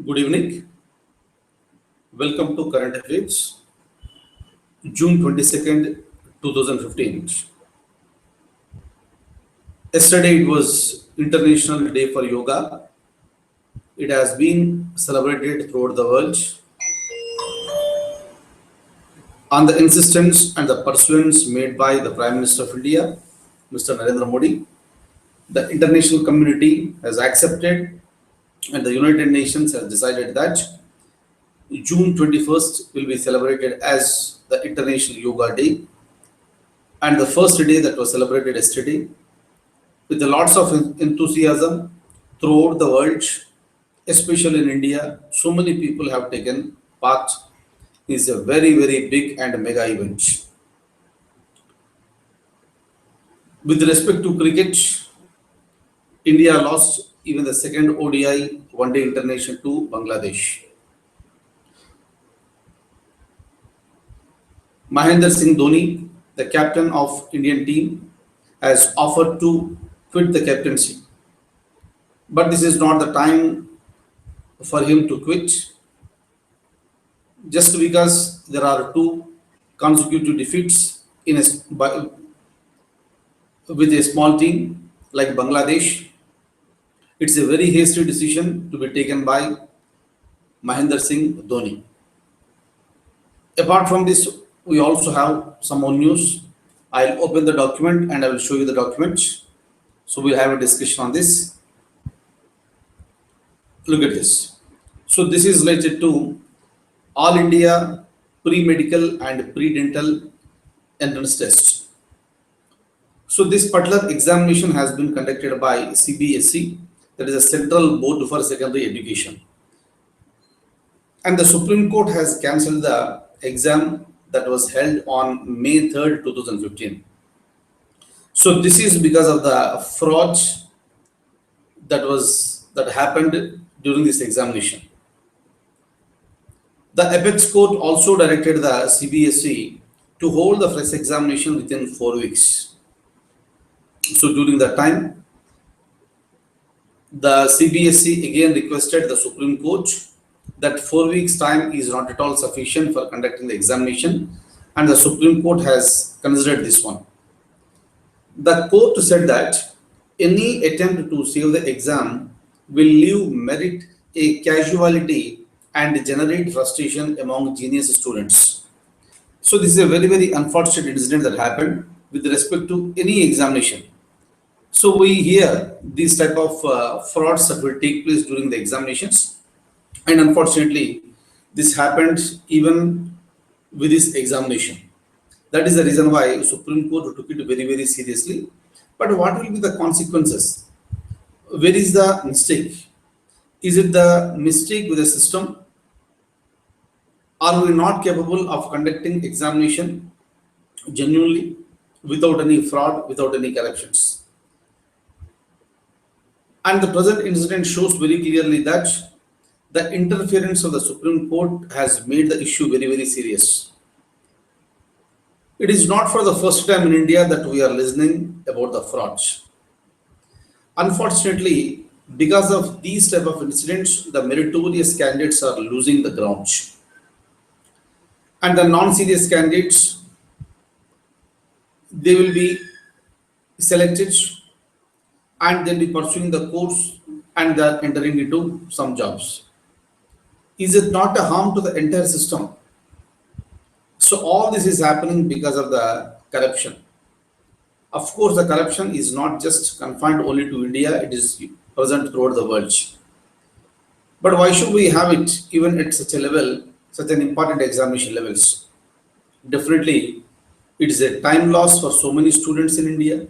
Good evening. Welcome to Current Affairs, June 22nd, 2015. Yesterday it was International Day for Yoga. It has been celebrated throughout the world on the insistence and the pursuance made by the Prime Minister of India, Mr. Narendra Modi. The international community has accepted and the United Nations has decided that June 21st will be celebrated as the International Yoga Day, and the first day that was celebrated yesterday with lots of enthusiasm throughout the world, especially in India. So many people have taken part. It's a very, very big and mega event. With respect to cricket, India lost even the second ODI one day international to Bangladesh. Mahendra Singh Dhoni, the captain of Indian team, has offered to quit the captaincy. But this is not the time for him to quit, just because there are two consecutive defeats with a small team like Bangladesh. It's a very hasty decision to be taken by Mahendra Singh Dhoni. Apart from this, we also have some more news. I'll open the document and I will show you the document. So we'll have a discussion on this. Look at this. So this is related to All India Pre-Medical and Pre-Dental Entrance Test. So this particular examination has been conducted by CBSE, that is a Central Board for Secondary Education. And the Supreme Court has cancelled the exam that was held on May 3rd, 2015. So this is because of the fraud that happened during this examination. The Apex Court also directed the CBSE to hold the fresh examination within 4 weeks. So during that time, the CBSE again requested the Supreme Court that 4 weeks time is not at all sufficient for conducting the examination, and the Supreme Court has considered this one. The court said that any attempt to save the exam will leave merit a casualty and generate frustration among genius students. So this is a very, very unfortunate incident that happened with respect to any examination. So we hear these type of frauds that will take place during the examinations, and unfortunately this happened even with this examination. That is the reason why Supreme Court took it very, very seriously. But what will be the consequences? Where is the mistake? Is it the mistake with the system? Are we not capable of conducting examination genuinely, without any fraud, without any corruptions? And the present incident shows very clearly that the interference of the Supreme Court has made the issue very, very serious. It is not for the first time in India that we are listening about the frauds. Unfortunately, because of these type of incidents, the meritorious candidates are losing the ground. And the non-serious candidates, they will be selected and they'll be pursuing the course and they're entering into some jobs. Is it not a harm to the entire system? So all this is happening because of the corruption. Of course, the corruption is not just confined only to India, it is present throughout the world. But why should we have it even at such a level, such an important examination levels? Definitely, it is a time loss for so many students in India.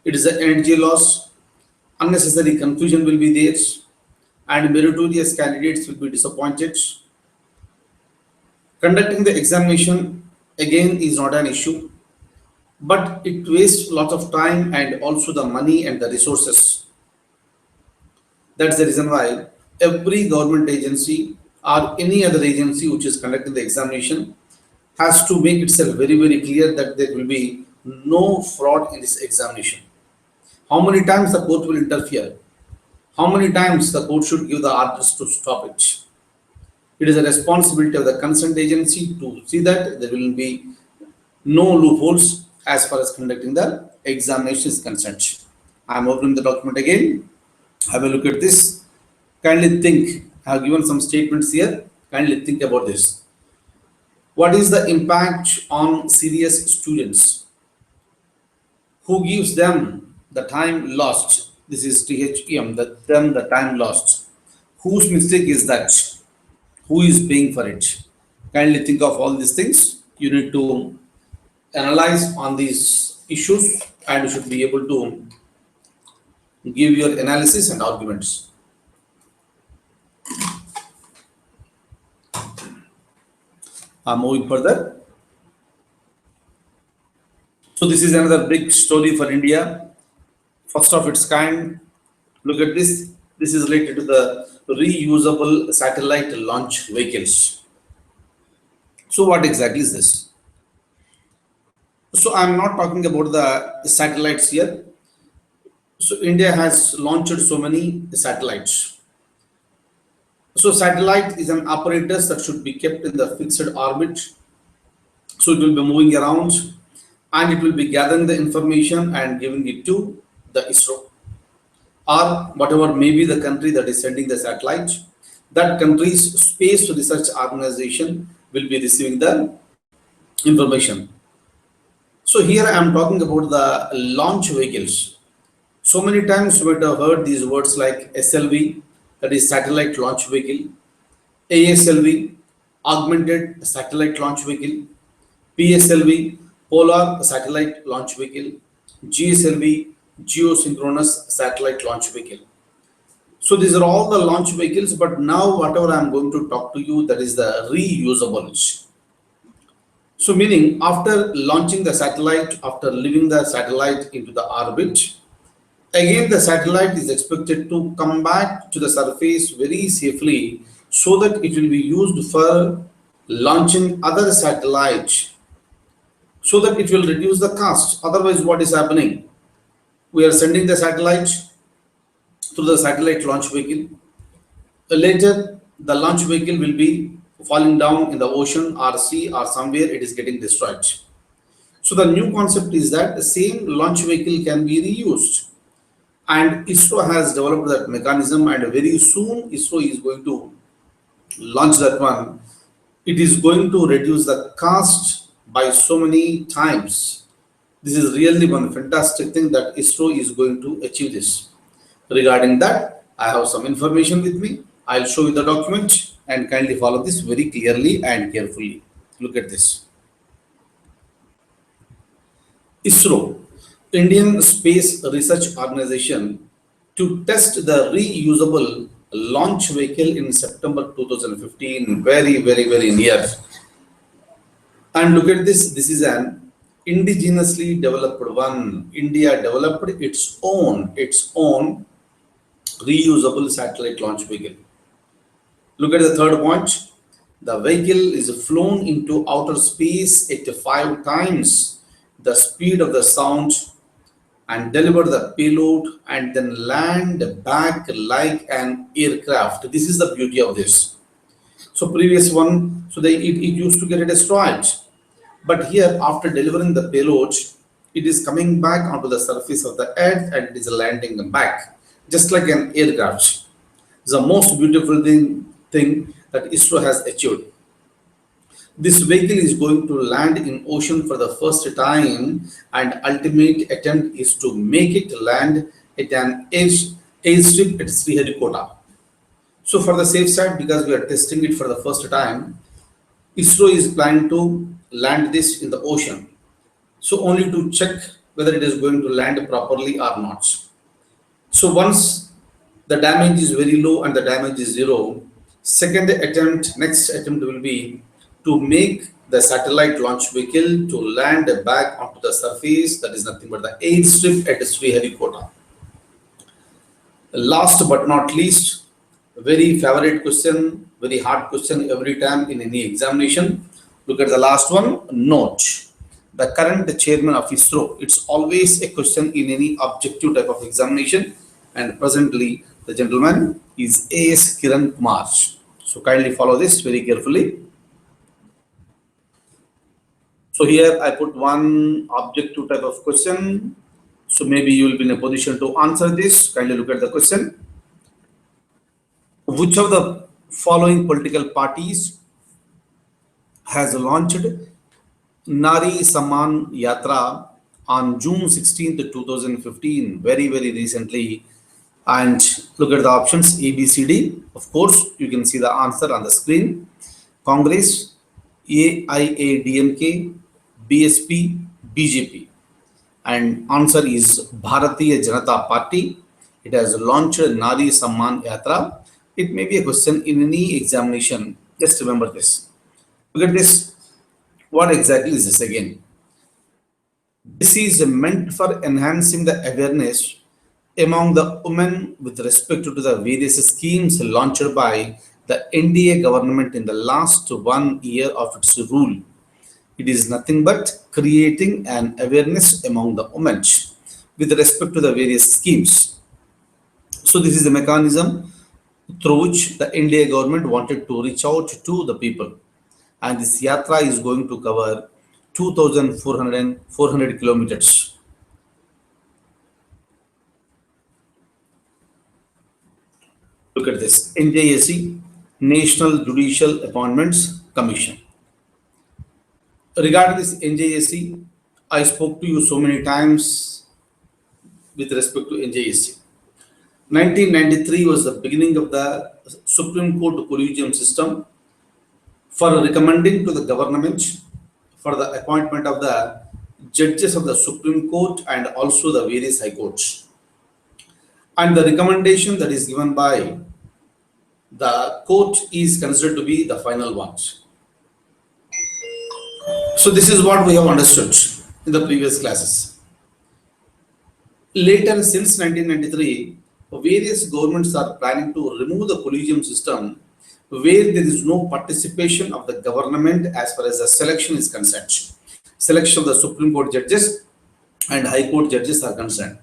It is an energy loss, unnecessary confusion will be there, and meritorious candidates will be disappointed. Conducting the examination again is not an issue, but it wastes a lot of time and also the money and the resources. That's the reason why every government agency or any other agency which is conducting the examination has to make itself very, very clear that there will be no fraud in this examination. How many times the court will interfere? How many times the court should give the orders to stop it? It is a responsibility of the consent agency to see that there will be no loopholes as far as conducting the examination is concerned. I am opening the document again. Have a look at this. Kindly think. I have given some statements here. Kindly think about this. What is the impact on serious students? Who gives them the time lost? This is THEM, the time lost. Whose mistake is that? Who is paying for it? Kindly think of all these things. You need to analyze on these issues and you should be able to give your analysis and arguments. I'm moving further. So this is another big story for India. First of its kind. Look at this. This is related to the reusable satellite launch vehicles. So what exactly is this? So I'm not talking about the satellites here. So India has launched so many satellites. So satellite is an apparatus that should be kept in the fixed orbit. So it will be moving around and it will be gathering the information and giving it to the ISRO or whatever may be the country that is sending the satellite. That country's space research organization will be receiving the information. So here I am talking about the launch vehicles. So many times you might have heard these words like SLV, that is satellite launch vehicle, ASLV, augmented satellite launch vehicle, PSLV, polar satellite launch vehicle, GSLV, geosynchronous satellite launch vehicle. So these are all the launch vehicles, but now whatever I am going to talk to you, that is the reusables. So meaning after launching the satellite, after leaving the satellite into the orbit, again the satellite is expected to come back to the surface very safely so that it will be used for launching other satellites so that it will reduce the cost. Otherwise, what is happening? We are sending the satellite through the satellite launch vehicle. Later, the launch vehicle will be falling down in the ocean or sea or somewhere it is getting destroyed. So the new concept is that the same launch vehicle can be reused. And ISRO has developed that mechanism and very soon ISRO is going to launch that one. It is going to reduce the cost by so many times. This is really one fantastic thing that ISRO is going to achieve this. Regarding that, I have some information with me. I'll show you the document and kindly follow this very clearly and carefully. Look at this. ISRO, Indian Space Research Organization, to test the reusable launch vehicle in September 2015, very near. And look at this, this is an indigenously developed one. India developed its own reusable satellite launch vehicle. Look at the third point. The vehicle is flown into outer space at 5 times the speed of the sound and deliver the payload and then land back like an aircraft. This is the beauty of this. So previous one, so it used to get destroyed. But here after delivering the payload, it is coming back onto the surface of the earth and it is landing back, just like an aircraft. It's the most beautiful thing that ISRO has achieved. This vehicle is going to land in ocean for the first time and ultimate attempt is to make it land at an airstrip at Sriharikota. So for the safe side, because we are testing it for the first time, ISRO is planning to land this in the ocean. So only to check whether it is going to land properly or not. So once the damage is very low and the damage is zero, next attempt will be to make the satellite launch vehicle to land back onto the surface, that is nothing but the airstrip at Sriharikota. Last but not least, very favorite question, very hard question every time in any examination. Look at the last one. Note the current chairman of ISRO. It's always a question in any objective type of examination, and presently The gentleman is A.S. Kiran Kumar. So kindly follow this very carefully. So here I put one objective type of question. So maybe you will be in a position to answer this. Kindly look at the question. Which of the following political parties has launched Nari Samman Yatra on June 16th, 2015, very, very recently? And look at the options A, B, C, D. Of course, you can see the answer on the screen. Congress, AIADMK, BSP, BJP. And answer is Bharatiya Janata Party. It has launched Nari Samman Yatra. It may be a question in any examination. Just remember this. Look at this. What exactly is this again? This is meant for enhancing the awareness among the women with respect to the various schemes launched by the NDA government in the last 1 year of its rule. It is nothing but creating an awareness among the women with respect to the various schemes. So this is the mechanism through which the NDA government wanted to reach out to the people. And this yatra is going to cover 2,400 kilometers. Look at this. NJAC, National Judicial Appointments Commission. Regarding this NJAC, I spoke to you so many times with respect to NJAC. 1993 was the beginning of the Supreme Court collegium system for recommending to the government for the appointment of the judges of the Supreme Court and also the various high courts. And the recommendation that is given by the court is considered to be the final one. So this is what we have understood in the previous classes. Later, since 1993, various governments are planning to remove the collegium system where there is no participation of the government as far as the selection is concerned. Selection of the Supreme Court judges and High Court judges are concerned.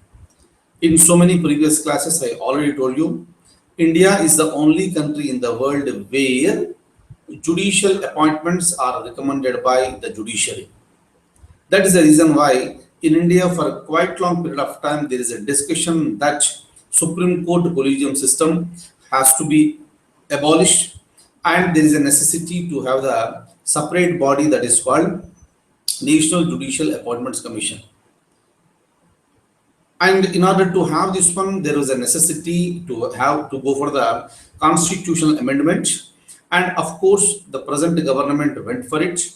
In so many previous classes, I already told you, India is the only country in the world where judicial appointments are recommended by the judiciary. That is the reason why in India for a quite long period of time there is a discussion that Supreme Court collegium system has to be abolished and there is a necessity to have the separate body that is called National Judicial Appointments Commission. And in order to have this one, there was a necessity to go for the constitutional amendment. And of course, the present government went for it.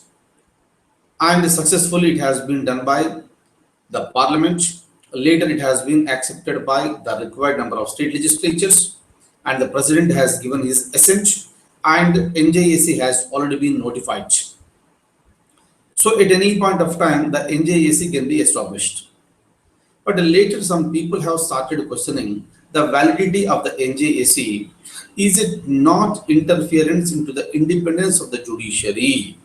And successfully it has been done by the parliament. Later it has been accepted by the required number of state legislatures. And the president has given his assent. And NJAC has already been notified. So at any point of time, the NJAC can be established. But later some people have started questioning the validity of the NJAC. Is it not interference into the independence of the judiciary?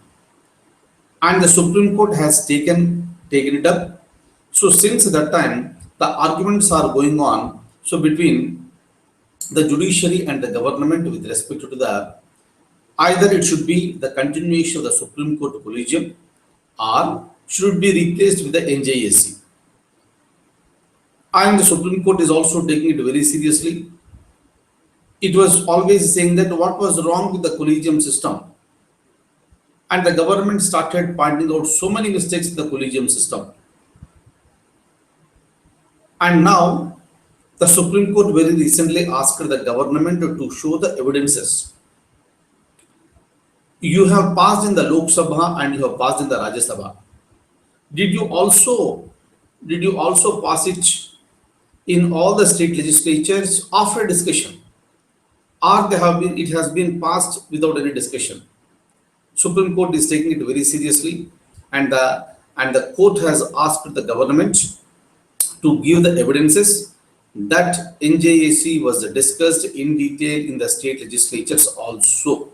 And the Supreme Court has taken it up. So since that time, the arguments are going on. So between the judiciary and the government with respect to the, either it should be the continuation of the Supreme Court collegium or should be replaced with the NJAC. And the Supreme Court is also taking it very seriously. It was always saying that what was wrong with the collegium system. And the government started pointing out so many mistakes in the collegium system. And now, the Supreme Court very recently asked the government to show the evidences. You have passed in the Lok Sabha and you have passed in the Rajya Sabha. Did you also pass it in all the state legislatures after discussion, or it has been passed without any discussion? Supreme Court is taking it very seriously, and the court has asked the government to give the evidences that NJAC was discussed in detail in the state legislatures also.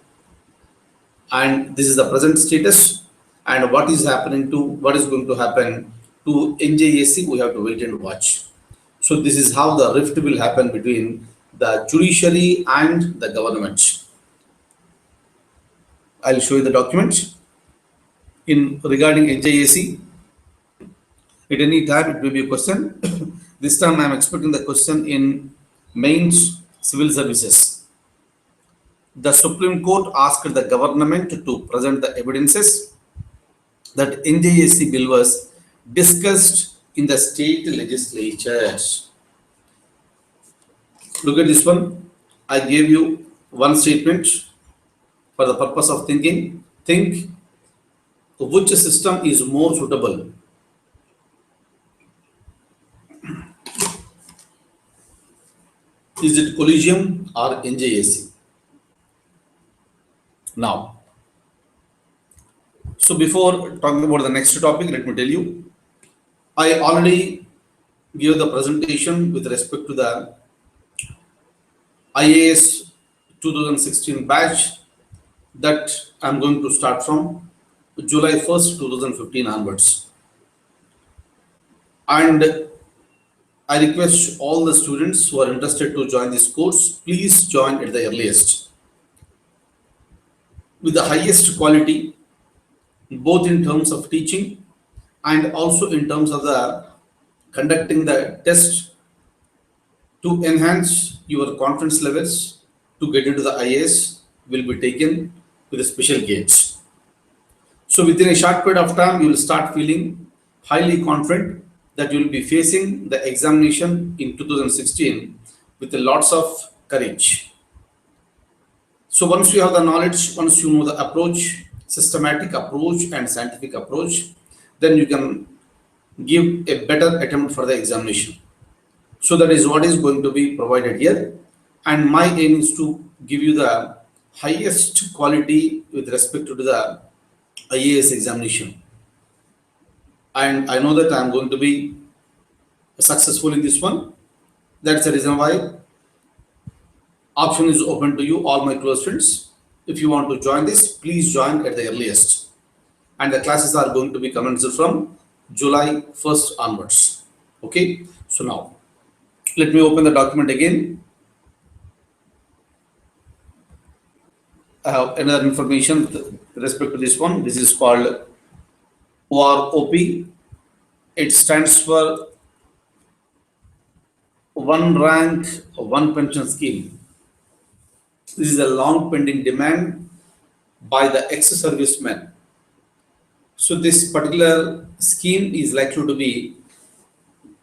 And this is the present status, and what is going to happen to NJAC, we have to wait and watch. So this is how the rift will happen between the judiciary and the government. I'll show you the document in regarding NJAC. At any time, it may be a question. This time, I am expecting the question in mains civil services. The Supreme Court asked the government to present the evidences that NJAC bill was discussed in the state legislatures. Look at this one. I gave you one statement for the purpose of thinking. Think which system is more suitable. Is it collegium or NJAC? Now, so before talking about the next topic, let me tell you, I already gave the presentation with respect to the IAS 2016 batch that I'm going to start from July 1st, 2015 onwards. And I request all the students who are interested to join this course, please join at the earliest. With the highest quality, both in terms of teaching and also in terms of the conducting the test to enhance your confidence levels to get into the IAS will be taken with a special gauge. So within a short period of time, you will start feeling highly confident that you will be facing the examination in 2016 with lots of courage. So once you have the knowledge, once you know the approach, systematic approach and scientific approach, then you can give a better attempt for the examination. So that is what is going to be provided here. And my aim is to give you the highest quality with respect to the IAS examination. And I know that I am going to be successful in this one. That's the reason why option is open to you, all my close friends. If you want to join this, please join at the earliest. And the classes are going to be commenced from July 1st onwards. Okay, so now let me open the document again. I have another information with respect to this one. This is called OROP. It stands for One Rank, One Pension Scheme. This is a long pending demand by the ex-servicemen. So this particular scheme is likely to be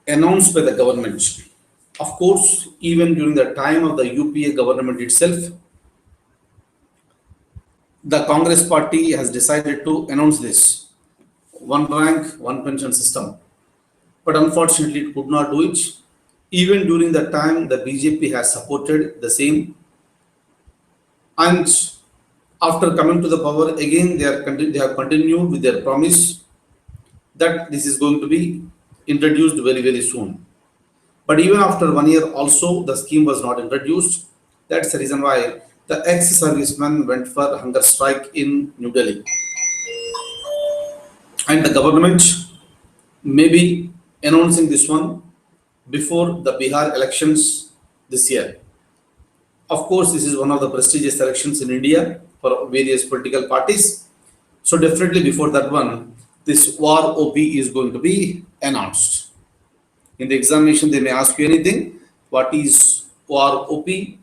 announced by the government. Of course, even during the time of the UPA government itself, the Congress party has decided to announce this one rank, one pension system. But unfortunately, it could not do it. Even during the time, the BJP has supported the same. And after coming to the power, again, they have continued with their promise that this is going to be introduced very, very soon. But even after 1 year also, the scheme was not introduced. That's the reason why the ex-servicemen went for hunger strike in New Delhi. And the government may be announcing this one before the Bihar elections this year. Of course, this is one of the prestigious elections in India for various political parties. So definitely before that one, this OROP is going to be announced. In the examination, they may ask you anything. What is OROP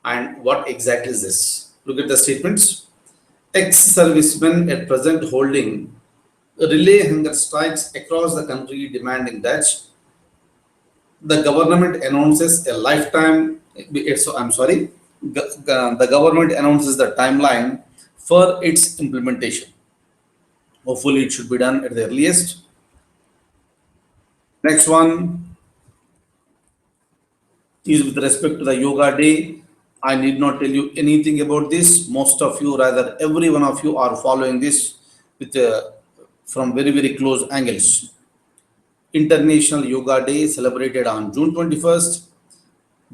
and what exactly is this? Look at the statements. Ex-servicemen at present holding relay hunger strikes across the country demanding that the government announces a lifetime. The government announces the timeline for its implementation. Hopefully, it should be done at the earliest. Next one is with respect to the Yoga Day. I need not tell you anything about this. Most of you, rather every one of you, are following this with from very, very close angles. International Yoga Day celebrated on June 21st.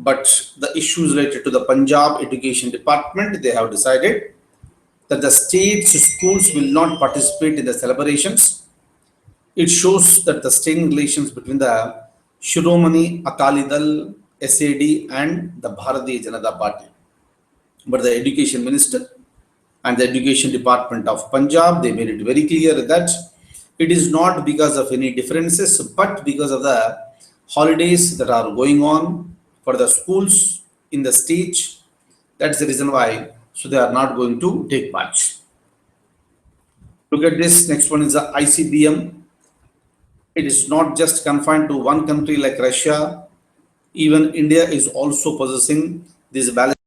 But the issues related to the Punjab Education Department, they have decided that the state schools will not participate in the celebrations. It shows that the strained relations between the Shiromani Akali Dal SAD and the Bharatiya Janata Party. But the education minister and the education department of Punjab, they made it very clear that it is not because of any differences, but because of the holidays that are going on for the schools in the state. That's the reason why. So they are not going to take part. Look at this. Next one is the ICBM. It is not just confined to one country like Russia. Even India is also possessing this balance.